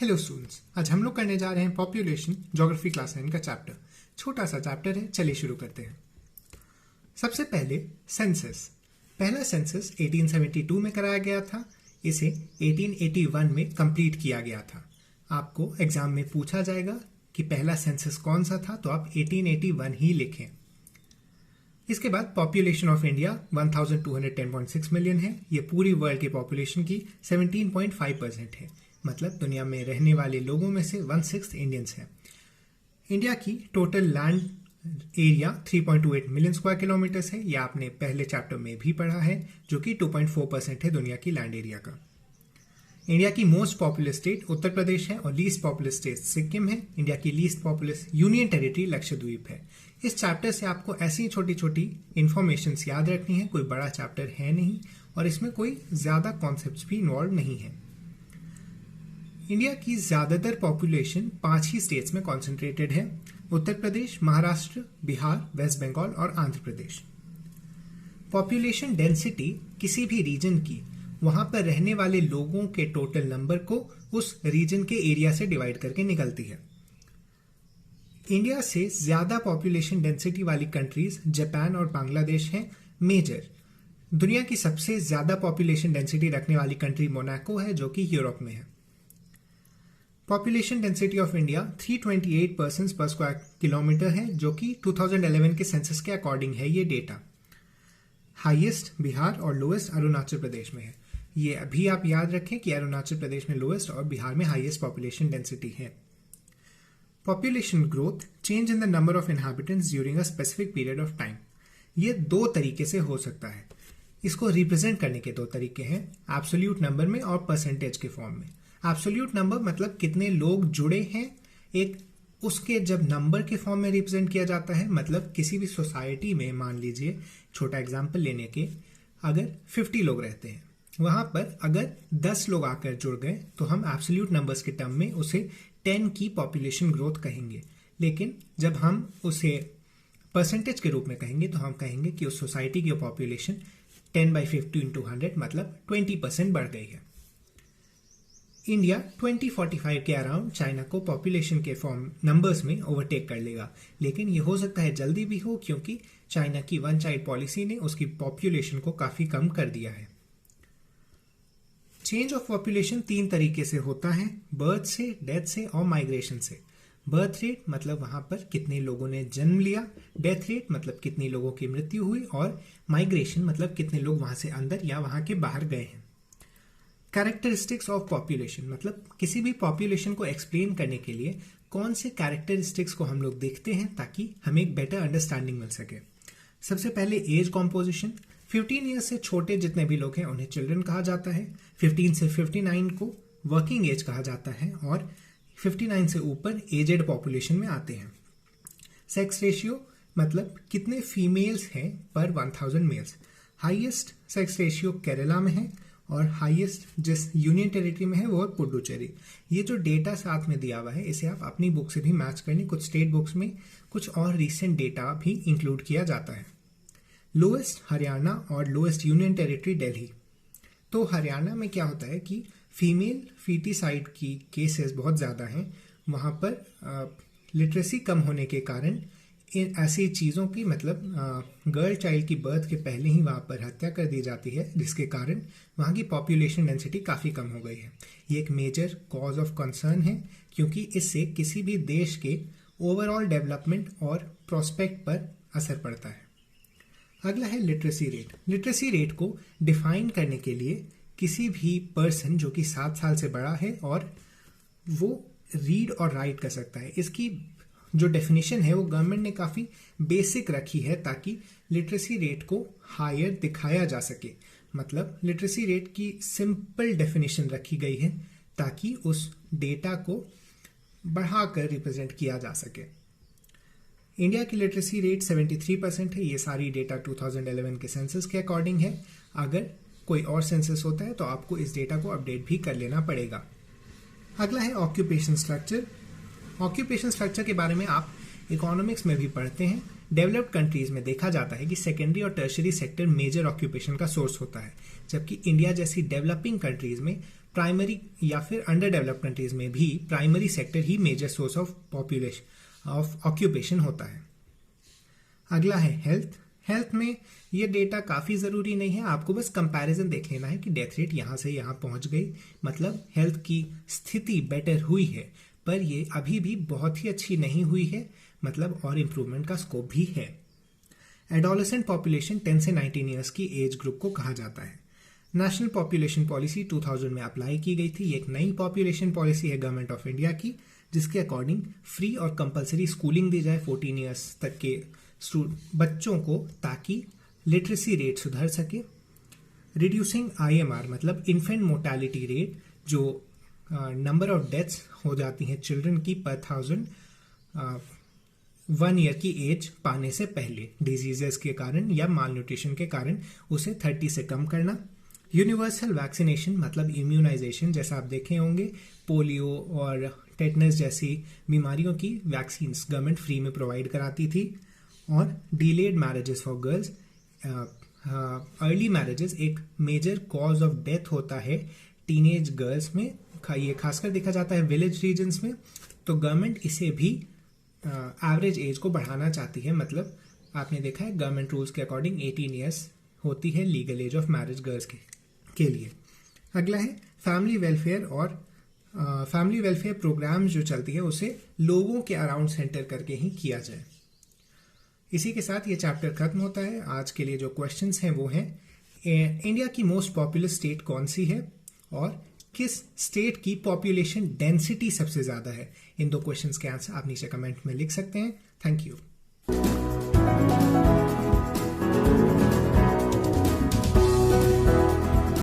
Hello students, आज हम लोग करने जा रहे हैं पॉपुलेशन ज्योग्राफी क्लास 9 का चैप्टर। छोटा सा चैप्टर है, चलिए शुरू करते हैं। सबसे पहले सेंसस। पहला सेंसस 1872 में कराया गया था। इसे 1881 में कंप्लीट किया गया था। आपको एग्जाम में पूछा जाएगा कि पहला सेंसस कौन सा था, तो आप 1881 ही लिखें। इसके बाद पॉपुलेशन ऑफ इंडिया 1210.6 मिलियन है। ये पूरी वर्ल्ड की पॉपुलेशन की 17.5% है, मतलब दुनिया में रहने वाले लोगों में से 1/6 इंडियंस हैं। इंडिया की total land area 3.28 million square kilometres है। यह आपने पहले चैप्टर में भी पढ़ा है, जो कि 2.4% है दुनिया की लैंड एरिया का। इंडिया की most populous state Uttar Pradesh है और लीस्ट पॉपुलस स्टेट सिक्किम है। इंडिया की least populace union territory Lakshadweep है। इस चैप्टर से आपको ऐसी छोटी छोटी इंफॉर्मेशन याद रखनी है। कोई बड़ा चैप्टर है नहीं और इसमें कोई ज्यादा कॉन्सेप्ट्स भी इन्वॉल्व नहीं है। इंडिया की ज्यादातर पॉपुलेशन 5 ही स्टेट्स में कॉन्सेंट्रेटेड है: उत्तर प्रदेश, महाराष्ट्र, बिहार, वेस्ट बंगाल और आंध्र प्रदेश। पॉपुलेशन डेंसिटी किसी भी रीजन की वहां पर रहने वाले लोगों के टोटल नंबर को उस रीजन के एरिया से डिवाइड करके निकलती है। इंडिया से ज्यादा पॉपुलेशन डेंसिटी वाली कंट्रीज जापान और बांग्लादेश हैं मेजर। दुनिया की सबसे ज्यादा पॉपुलेशन डेंसिटी रखने वाली कंट्री मोनाको है, जो कि यूरोप में है। Population density of India 328 persons पर स्क्वायर किलोमीटर है, जो कि 2011 के सेंसस के अकॉर्डिंग है ये डेटा। हाईएस्ट बिहार और लोएस्ट अरुणाचल प्रदेश में है। ये अभी आप याद रखें कि अरुणाचल प्रदेश में लोएस्ट और बिहार में हाईएस्ट पॉपुलेशन डेंसिटी है। Population growth change in the number of inhabitants during a specific period of time. ये 2 तरीके से हो सकता है। इसको रिप्रेजेंट करने के 2 तरीके हैं, एब्सोल्यूट नंबर में और परसेंटेज के फॉर्म में। एब्सोल्यूट नंबर मतलब कितने लोग जुड़े हैं, एक उसके जब नंबर के फॉर्म में रिप्रेजेंट किया जाता है, मतलब किसी भी सोसाइटी में मान लीजिए, छोटा एग्जांपल लेने के, अगर 50 लोग रहते हैं, वहां पर अगर 10 लोग आकर जुड़ गए तो हम एब्सोल्यूट नंबर्स के टर्म में उसे 10 की पॉपुलेशन ग्रोथ कहेंगे। लेकिन जब हम उसे परसेंटेज के रूप में कहेंगे तो हम कहेंगे कि उस सोसाइटी की पॉपुलेशन 10/50 × 100 मतलब 20% बढ़ गई है। इंडिया 2045 के अराउंड चाइना को पॉपुलेशन के फॉर्म नंबर्स में ओवरटेक कर लेगा, लेकिन ये हो सकता है जल्दी भी हो, क्योंकि चाइना की 1 चाइल्ड पॉलिसी ने उसकी पॉपुलेशन को काफी कम कर दिया है। चेंज ऑफ पॉपुलेशन 3 तरीके से होता है: बर्थ से, डेथ से और माइग्रेशन से। बर्थ रेट मतलब वहां पर कितने लोगों ने जन्म लिया, डेथ रेट मतलब कितने लोगों की मृत्यु हुई, और माइग्रेशन मतलब कितने लोग वहां से अंदर या वहां के बाहर गए हैं। कैरेक्टरिस्टिक्स ऑफ पॉपुलेशन मतलब किसी भी पॉपुलेशन को एक्सप्लेन करने के लिए कौन से कैरेक्टरिस्टिक्स को हम लोग देखते हैं ताकि हमें एक बेटर अंडरस्टैंडिंग मिल सके। सबसे पहले एज कॉम्पोजिशन। 15 ईयर्स से छोटे जितने भी लोग हैं उन्हें चिल्ड्रन कहा जाता है। 15 से 59 को वर्किंग एज कहा जाता है और 59 से ऊपर एजेड पॉपुलेशन में आते हैं। सेक्स रेशियो मतलब कितने फीमेल्स हैं पर 1000 males. Highest sex ratio Kerala में है और हाईएस्ट जिस यूनियन टेरिटरी में है वो है पुडुचेरी। ये जो डेटा साथ में दिया हुआ है इसे आप अपनी बुक से भी मैच करनी। कुछ स्टेट बुक्स में कुछ और रिसेंट डेटा भी इंक्लूड किया जाता है। लोएस्ट हरियाणा और लोएस्ट यूनियन टेरिटरी दिल्ली। तो हरियाणा में क्या होता है कि फीमेल फीटिसाइड की केसेस बहुत ज़्यादा हैं। वहाँ पर लिटरेसी कम होने के कारण इन ऐसी चीज़ों की मतलब गर्ल चाइल्ड की बर्थ के पहले ही वहाँ पर हत्या कर दी जाती है, जिसके कारण वहाँ की पॉपुलेशन डेंसिटी काफ़ी कम हो गई है। ये एक मेजर कॉज ऑफ कंसर्न है, क्योंकि इससे किसी भी देश के ओवरऑल डेवलपमेंट और प्रोस्पेक्ट पर असर पड़ता है। अगला है लिटरेसी रेट। लिटरेसी रेट को डिफाइन करने के लिए किसी भी पर्सन जो कि 7 साल से बड़ा है और वो रीड और राइट कर सकता है, इसकी जो डेफिनेशन है वो गवर्नमेंट ने काफ़ी बेसिक रखी है ताकि लिटरेसी रेट को हायर दिखाया जा सके। मतलब लिटरेसी रेट की सिंपल डेफिनेशन रखी गई है ताकि उस डेटा को बढ़ाकर रिप्रेजेंट किया जा सके। इंडिया की लिटरेसी रेट 73% है। ये सारी डेटा 2011 के सेंसस के अकॉर्डिंग है। अगर कोई और सेंसस होता है तो आपको इस डेटा को अपडेट भी कर लेना पड़ेगा। अगला है ऑक्यूपेशन स्ट्रक्चर। ऑक्यूपेशन स्ट्रक्चर के बारे में आप इकोनॉमिक्स में भी पढ़ते हैं। डेवलप्ड कंट्रीज में देखा जाता है कि सेकेंडरी और टर्शरी सेक्टर मेजर ऑक्यूपेशन का सोर्स होता है, जबकि इंडिया जैसी डेवलपिंग कंट्रीज में प्राइमरी या फिर अंडर डेवलप्ड कंट्रीज में भी प्राइमरी सेक्टर ही मेजर सोर्स ऑफ ऑक्यूपेशन होता है। अगला है हेल्थ। हेल्थ में ये डेटा काफ़ी ज़रूरी नहीं है, आपको बस कंपैरिजन देख लेना है कि डेथ रेट यहाँ से यहाँ पहुँच गई, मतलब हेल्थ की स्थिति बेटर हुई है, पर ये अभी भी बहुत ही अच्छी नहीं हुई है, मतलब और इम्प्रूवमेंट का स्कोप भी है। एडोलेसेंट पॉपुलेशन 10 से 19 ईयर्स की एज ग्रुप को कहा जाता है। नेशनल पॉपुलेशन पॉलिसी 2000 में अप्लाई की गई थी। ये एक नई पॉपुलेशन पॉलिसी है गवर्नमेंट ऑफ इंडिया की, जिसके अकॉर्डिंग फ्री और कंपलसरी स्कूलिंग दी जाए 14 ईयर्स तक के बच्चों को, ताकि लिटरेसी रेट सुधर सके। रिड्यूसिंग IMR मतलब इन्फेंट मोर्टेलिटी रेट, जो नंबर ऑफ डेथ्स हो जाती हैं चिल्ड्रन की पर 1000 1 ईयर की एज पाने से पहले डिजीजेस के कारण या माल न्यूट्रिशन के कारण, उसे 30 से कम करना। यूनिवर्सल वैक्सीनेशन मतलब इम्यूनाइजेशन, जैसा आप देखे होंगे पोलियो और टेटनस जैसी बीमारियों की वैक्सीन गवर्नमेंट फ्री में प्रोवाइड कराती थी। और delayed marriages for girls. Early marriages एक मेजर कॉज ऑफ डेथ होता है टीनेज गर्ल्स में, ये खासकर देखा जाता है विलेज रीजन्स में, तो गवर्नमेंट इसे भी एवरेज एज को बढ़ाना चाहती है। मतलब आपने देखा है गवर्नमेंट रूल्स के अकॉर्डिंग 18 ईयर्स होती है legal age of marriage girls के लिए। अगला है फैमिली वेलफेयर। और फैमिली वेलफेयर प्रोग्राम जो चलती है उसे लोगों के अराउंड सेंटर करके ही किया जाए। इसी के साथ ये चैप्टर खत्म होता है। आज के लिए जो क्वेश्चंस हैं वो हैं, इंडिया की मोस्ट पॉपुलस स्टेट कौन सी है और किस स्टेट की पॉपुलेशन डेंसिटी सबसे ज्यादा है। इन 2 क्वेश्चंस के आंसर आप नीचे कमेंट में लिख सकते हैं। Thank you.